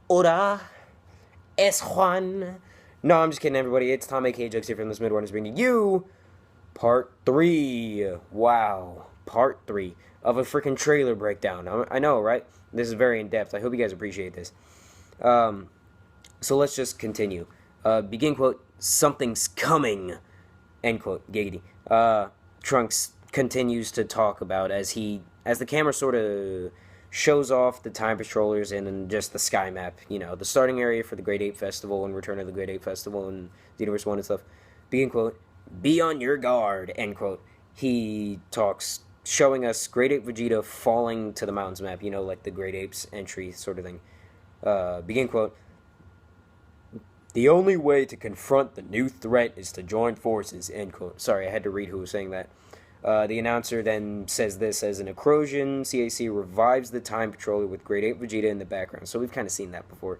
Hola, es Juan. No, I'm just kidding, everybody. It's Tom A.K. Jokes here from the Smidwinders bringing you part 3. Wow, part 3 of a freaking trailer breakdown. I know, right? This is very in-depth. I hope you guys appreciate this. So let's just continue. Begin quote, something's coming, end quote, giggity. Trunks continues to talk about as the camera sort of shows off the time patrollers and then just the sky map, the starting area for the Great Ape Festival and Return of the Great Ape Festival and Universe 1 and stuff. Begin quote, be on your guard, end quote. He talks, showing us Great Ape Vegeta falling to the mountains map, like the Great Apes entry sort of thing. Begin quote, the only way to confront the new threat is to join forces, end quote. Sorry, I had to read who was saying that. The announcer then says this as an Acrosian CAC revives the Time Patroller with Great Ape Vegeta in the background. So we've kind of seen that before.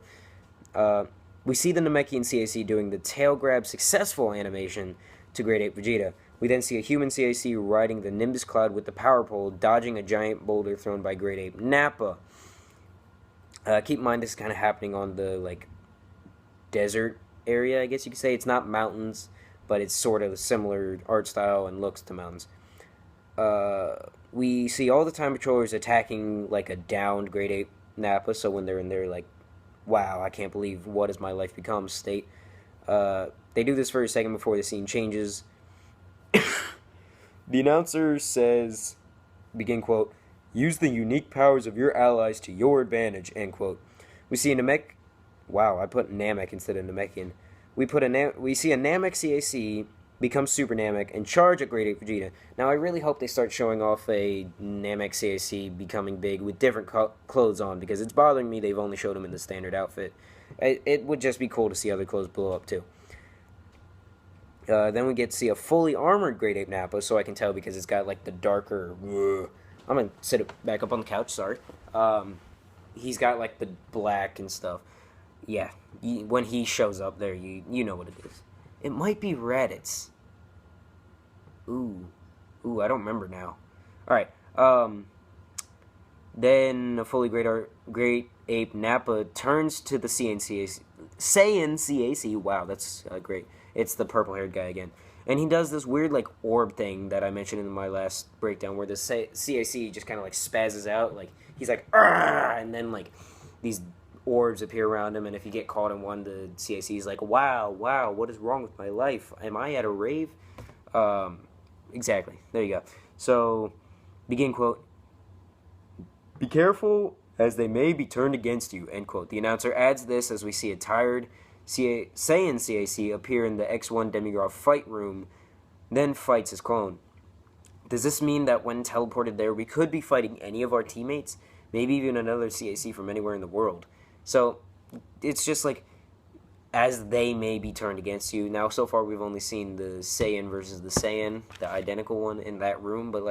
We see the Namekian CAC doing the tail grab successful animation to Great Ape Vegeta. We then see a human CAC riding the Nimbus Cloud with the power pole, dodging a giant boulder thrown by Great Ape Nappa. Keep in mind this is kind of happening on the, desert area, I guess you could say. It's not mountains, but it's sort of a similar art style and looks to mountains. We see all the Time Patrollers attacking, a downed Great Ape Nappa, so when they're in their, wow, I can't believe what has my life become state. They do this for a second before the scene changes. The announcer says, begin quote, use the unique powers of your allies to your advantage, end quote. We see a Namek... Wow, I put Namek instead of Namekian. We see a Namek CAC become Super Namek and charge at Great Ape Vegeta. Now, I really hope they start showing off a Namek CAC becoming big with different clothes on, because it's bothering me they've only showed him in the standard outfit. It would just be cool to see other clothes blow up, too. Then we get to see a fully armored Great Ape Nappa, so I can tell because it's got, the darker... I'm going to sit it back up on the couch, sorry. He's got, the black and stuff. Yeah, when he shows up there, you know what it is. It might be Raditz. Ooh, I don't remember now. Alright, then a fully Great Ape Nappa turns to the Saiyan CAC. Wow, that's great. It's the purple-haired guy again. And he does this weird, orb thing that I mentioned in my last breakdown, where the CAC just kind of, spazzes out. He's like, argh! And then, these orbs appear around him, and if you get caught in one, the CAC is like, wow, what is wrong with my life? Am I at a rave? Exactly. There you go. So, begin quote, be careful, as they may be turned against you, end quote. The announcer adds this as we see a tired Saiyan CAC appear in the X1 Demigraph fight room, then fights his clone. Does this mean that when teleported there, we could be fighting any of our teammates? Maybe even another CAC from anywhere in the world? So, it's just as they may be turned against you. Now, so far, we've only seen the Saiyan versus the Saiyan, the identical one, in that room, but,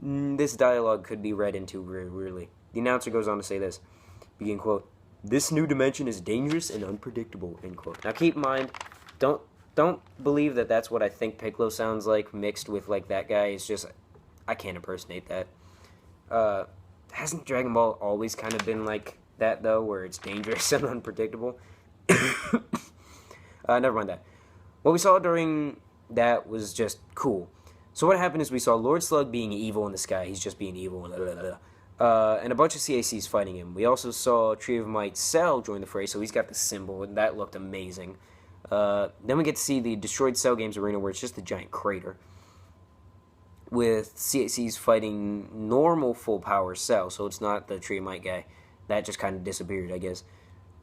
this dialogue could be read into very weirdly. The announcer goes on to say this, begin quote, this new dimension is dangerous and unpredictable, end quote. Now, keep in mind, don't believe that that's what I think Piccolo sounds like, mixed with, that guy. It's just, I can't impersonate that. Hasn't Dragon Ball always kind of been like that, though, where it's dangerous and unpredictable? Never mind that. What we saw during that was just cool. So what happened is we saw Lord Slug being evil in the sky. He's just being evil. And a bunch of CACs fighting him. We also saw Tree of Might Cell join the fray, so he's got the symbol, and that looked amazing. Then we get to see the Destroyed Cell Games arena, where it's just a giant crater, with CACs fighting normal full power Cell, so it's not the Tree of Might guy. That just kind of disappeared, I guess.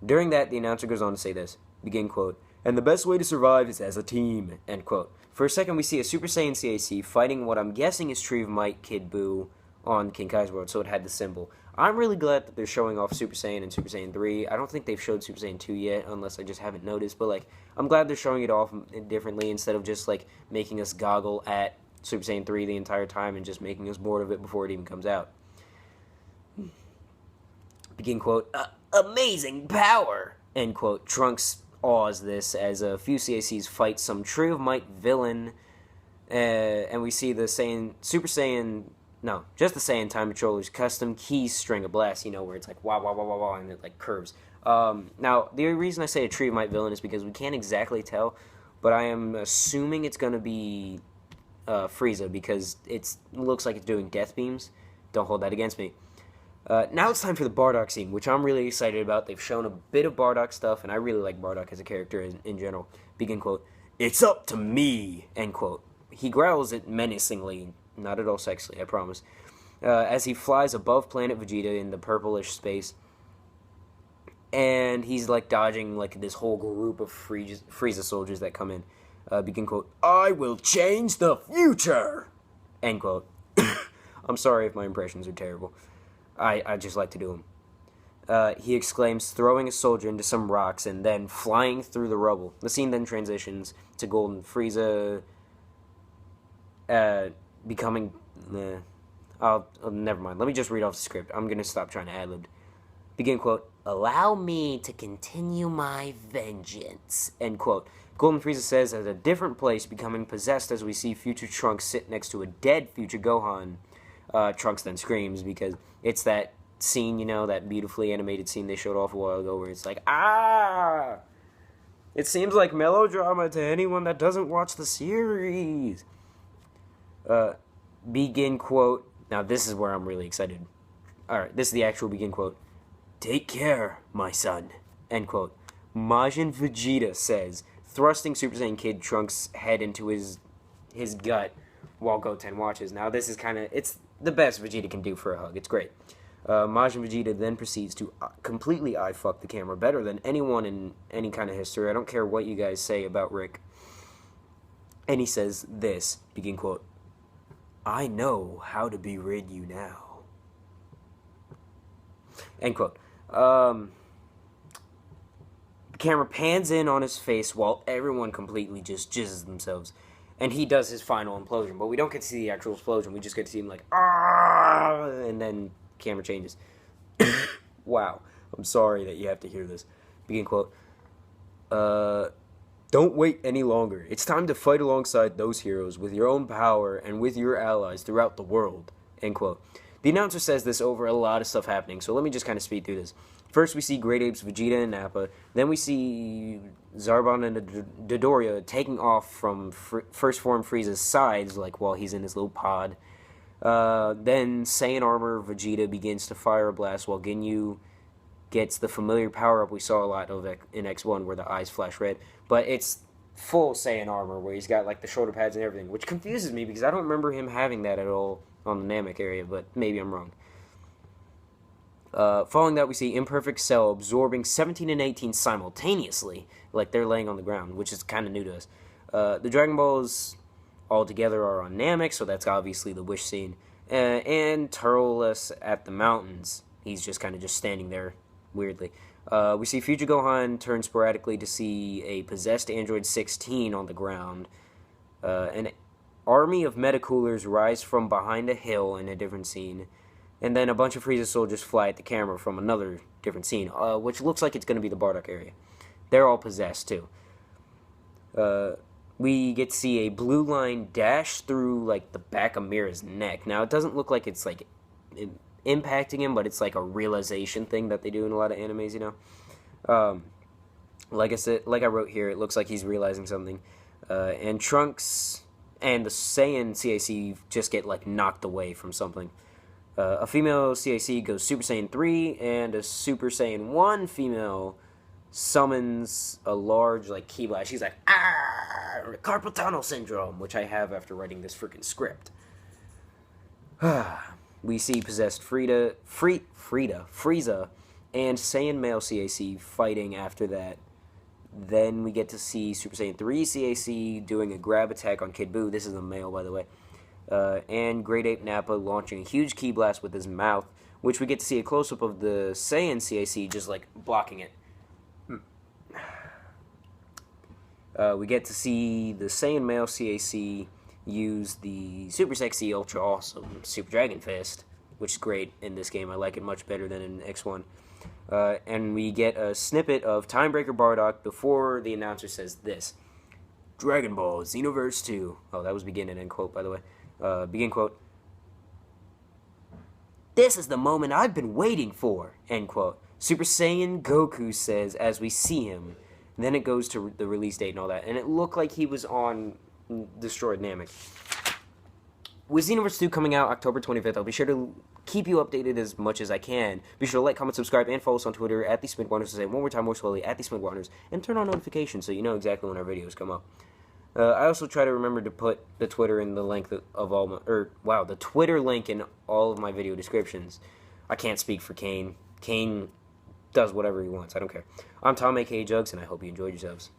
During that, the announcer goes on to say this, begin quote, and the best way to survive is as a team, end quote. For a second, we see a Super Saiyan CAC fighting what I'm guessing is Tree of Might Kid Buu on King Kai's world, so it had the symbol. I'm really glad that they're showing off Super Saiyan and Super Saiyan 3. I don't think they've showed Super Saiyan 2 yet, unless I just haven't noticed, but, I'm glad they're showing it off differently instead of just, making us goggle at Super Saiyan 3 the entire time and just making us bored of it before it even comes out. Begin quote, amazing power, end quote. Trunks awes this as a few CACs fight some Tree of Might villain, and we see the Super Saiyan no, just the Saiyan Time Controller's custom keys string of blast, where it's like wah wah wah wah wah and it like curves. Now, the reason I say a Tree of Might villain is because we can't exactly tell, but I am assuming it's going to be Frieza because it looks like it's doing death beams. Don't hold that against me. Now it's time for the Bardock scene, which I'm really excited about. They've shown a bit of Bardock stuff, and I really like Bardock as a character in general. Begin quote, "It's up to me," end quote. He growls it menacingly, not at all sexily, I promise, as he flies above planet Vegeta in the purplish space. And he's like dodging like this whole group of Frieza soldiers that come in. Begin quote, "I will change the future," end quote. I'm sorry if my impressions are terrible. I just like to do them. He exclaims, throwing a soldier into some rocks and then flying through the rubble. The scene then transitions to Golden Frieza becoming... never mind. Let me just read off the script. I'm going to stop trying to ad-lib. Begin quote, "Allow me to continue my vengeance," end quote. Golden Frieza says at a different place, becoming possessed as we see future Trunks sit next to a dead future Gohan. Trunks then screams because it's that scene, that beautifully animated scene they showed off a while ago where it's like, ah! It seems like melodrama to anyone that doesn't watch the series. Begin quote. Now this is where I'm really excited. Alright, this is the actual begin quote. "Take care, my son," end quote. Majin Vegeta says, thrusting Super Saiyan Kid Trunks' head into his gut while Goten watches. Now this is it's the best Vegeta can do for a hug. It's great. Majin Vegeta then proceeds to completely eye-fuck the camera better than anyone in any kind of history. I don't care what you guys say about Rick. And he says this, begin quote, "I know how to berid you now," end quote. The camera pans in on his face while everyone completely just jizzes themselves. And he does his final implosion, but we don't get to see the actual explosion. We just get to see him like, ah, and then camera changes. Wow. I'm sorry that you have to hear this. Begin quote. "Don't wait any longer. It's time to fight alongside those heroes with your own power and with your allies throughout the world," end quote. The announcer says this over a lot of stuff happening, so let me just kind of speed through this. First, we see Great Apes, Vegeta, and Nappa. Then we see Zarbon and Dodoria taking off from First Form Frieza's sides, like while he's in his little pod. Then Saiyan Armor Vegeta begins to fire a blast while Ginyu gets the familiar power-up we saw a lot of in X1 where the eyes flash red. But it's full Saiyan Armor where he's got like the shoulder pads and everything, which confuses me because I don't remember him having that at all on the Namek area, but maybe I'm wrong. Following that, we see Imperfect Cell absorbing 17 and 18 simultaneously, like they're laying on the ground, which is kind of new to us. The Dragon Balls all together are on Namek, so that's obviously the wish scene. And Turles at the mountains. He's just kind of just standing there, weirdly. We see Future Gohan turn sporadically to see a possessed Android 16 on the ground. An army of Metacoolers rise from behind a hill in a different scene. And then a bunch of Frieza soldiers fly at the camera from another different scene, which looks like it's going to be the Bardock area. They're all possessed, too. We get to see a blue line dash through, like, the back of Mira's neck. Now, it doesn't look like it's, like, impacting him, but it's, like, a realization thing that they do in a lot of animes, Like I said, like I wrote here, it looks like he's realizing something. And Trunks and the Saiyan CAC just get, like, knocked away from something. A female CAC goes Super Saiyan 3, and a Super Saiyan 1 female summons a large, like, ki blast. She's like, ah, carpal tunnel syndrome, which I have after writing this freaking script. We see possessed Frieza, and Saiyan male CAC fighting after that. Then we get to see Super Saiyan 3 CAC doing a grab attack on Kid Buu. This is a male, by the way. And Great Ape Nappa launching a huge ki blast with his mouth, which we get to see a close-up of the Saiyan CAC just, like, blocking it. We get to see the Saiyan male CAC use the super sexy, ultra awesome Super Dragon Fist, which is great in this game. I like it much better than in X1. And we get a snippet of Timebreaker Bardock before the announcer says this. Dragon Ball Xenoverse 2. Oh, that was begin and end quote, by the way. Begin quote. This is the moment I've been waiting for, end quote. Super Saiyan Goku says as we see him. And then it goes to the release date and all that. And it looked like he was on Destroyed Namek. With Xenoverse 2 coming out October 25th, I'll be sure to keep you updated as much as I can. Be sure to like, comment, subscribe, and follow us on Twitter at the Smidwinders. To say it one more time more slowly, at the Smidwinders. And turn on notifications so you know exactly when our videos come up. I also try to remember to put the Twitter in the link of all my, the Twitter link in all of my video descriptions. I can't speak for Kane. Kane does whatever he wants. I don't care. I'm Tom, aka Jugs, and I hope you enjoyed yourselves.